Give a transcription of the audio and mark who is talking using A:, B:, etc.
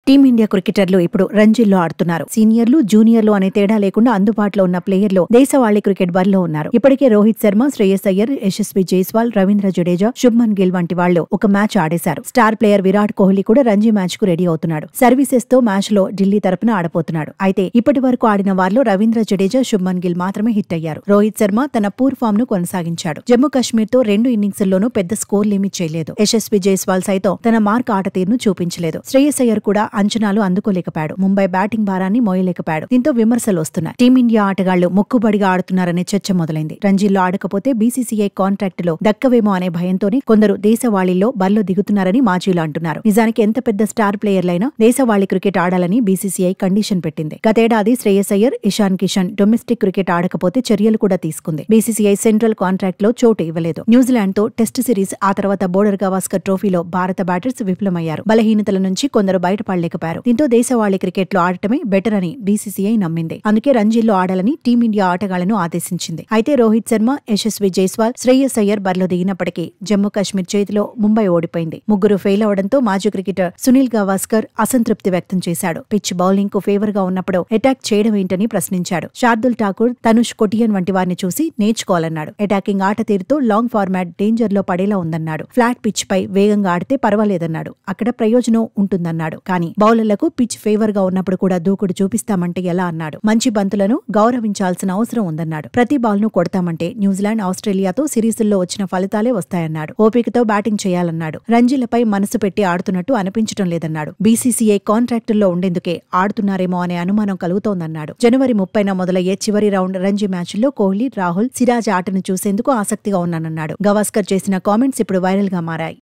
A: Team India క్రికెటర్లు ఇప్పుడు రంజీల్లో ఆడుతున్నారు. సీనియర్లు, జూనియర్లు అనే తేడా లేకుండా అందుబాటులో ఉన్న ప్లేయర్లు దేశవాళీ క్రికెట్ బరిలో ఉన్నారు. ఇప్పటికే రోహిత్ శర్మ, శ్రేయస్ అయ్యర్, యశస్వి జైస్వాల్, రవీంద్ర జడేజా, శుభ్మన్ గిల్ వంటి వాళ్లు ఒక మ్యాచ్ ఆడేశారు. స్టార్ ప్లేయర్ విరాట్ కోహ్లీ కూడా రంజీ మ్యాచ్ కు రెడీ అవుతున్నాడు. సర్వీసెస్ తో మ్యాచ్ లో ఢిల్లీ తరపున ఆడబోతున్నాడు. అయితే ఇప్పటి వరకు ఆడిన వారిలో రవీంద్ర జడేజా, శుభ్మన్ గిల్ మాత్రమే హిట్ అయ్యారు. రోహిత్ శర్మ తన పూర్ ఫామ్ ను కొనసాగించాడు. జమ్మూ కశ్మీర్ తో 2 ఇన్నింగ్స్ల్లోనూ పెద్ద స్కోర్ లిమిట్ చేయలేదు. యశస్వి జైస్వాల్ సైతం తన మార్క్ ఆట తీరును చూపించలేదు. శ్రేయస్ అయ్యర్ కూడా అంచనాలు అందుకోలేకపోయాడు. ముంబై బ్యాటింగ్ భారాన్ని మోయలేకపోయాడు. దీంతో విమర్శలు వస్తున్నాయి. టీమిండియా ఆటగాళ్లు మొక్కుబడిగా ఆడుతున్నారనే చర్చ మొదలైంది. రంజీల్లో ఆడకపోతే బీసీసీఐ కాంట్రాక్టులో దక్కవేమో అనే భయంతోనే కొందరు దేశవాళీల్లో బరిలో దిగుతున్నారని మాజీలు అంటున్నారు. నిజానికి ఎంత పెద్ద స్టార్ ప్లేయర్లైనా దేశవాళీ క్రికెట్ ఆడాలని బీసీసీఐ కండిషన్ పెట్టింది. గతేడాది శ్రేయస్ అయ్యర్, ఇషాన్ కిషన్ డొమెస్టిక్ క్రికెట్ ఆడకపోతే చర్యలు కూడా తీసుకుంది. బీసీసీఐ సెంట్రల్ కాంట్రాక్ట్ లో చోటు ఇవ్వలేదు. న్యూజిలాండ్ తో టెస్ట్ సిరీస్, ఆ తర్వాత బోర్డర్ గవాస్కర్ ట్రోఫీలో భారత బ్యాటర్స్ విఫలమయ్యారు. బలహీనతల నుంచి కొందరు బయటపడలేకపోయారు. దీంతో దేశవాళీ క్రికెట్ లో ఆడటమే బెటర్ అని బీసీసీఐ నమ్మింది. అందుకే రంజీల్లో ఆడాలని టీమిండియా ఆటగాళ్లను ఆదేశించింది. అయితే రోహిత్ శర్మ, యశస్వి జైస్వాల్, శ్రేయస్ అయ్యర్ బరిలో దిగినప్పటికీ జమ్మూ కశ్మీర్ చేతిలో ముంబై ఓడిపోయింది. ముగ్గురు ఫెయిల్ అవడంతో మాజీ క్రికెటర్ సునీల్ గవాస్కర్ అసంతృప్తి వ్యక్తం చేశాడు. పిచ్ బౌలింగ్ కు ఫేవర్ గా ఉన్నప్పుడు అటాక్ చేయడం ఏంటని ప్రశ్నించాడు. శార్దుల్ ఠాకూర్, తనుష్ కొటియన్ వంటి వారిని చూసి నేర్చుకోవాలన్నాడు. అటాకింగ్ ఆట తీరుతో లాంగ్ ఫార్మాట్ డేంజర్ లో పడేలా ఉందన్నాడు. ఫ్లాట్ పిచ్ పై వేగంగా ఆడితే పర్వాలేదన్నాడు. అక్కడ ప్రయోజనం ఉంటుందన్నాడు. కానీ బౌలర్లకు పిచ్ ఫేవర్ గా ఉన్నప్పుడు కూడా దూకుడు చూపిస్తామంటే ఎలా అన్నాడు. మంచి బంతులను గౌరవించాల్సిన అవసరం ఉందన్నాడు. ప్రతి బాల్ ను కొడతామంటే న్యూజిలాండ్, ఆస్ట్రేలియాతో సిరీసుల్లో వచ్చిన ఫలితాలే వస్తాయన్నాడు. ఓపికతో బ్యాటింగ్ చేయాలన్నాడు. రంజీలపై మనసు పెట్టి ఆడుతున్నట్టు అనిపించడం లేదన్నాడు. బీసీసీఐ కాంట్రాక్టుల్లో ఉండేందుకే ఆడుతున్నారేమో అనే అనుమానం కలుగుతోందన్నాడు. జనవరి 30న మొదలయ్యే చివరి రౌండ్ రంజీ మ్యాచ్ల్లో కోహ్లీ, రాహుల్, సిరాజ్ ఆటను చూసేందుకు ఆసక్తిగా ఉన్నానన్నాడు. గవాస్కర్ చేసిన కామెంట్స్ ఇప్పుడు వైరల్ గా మారాయి.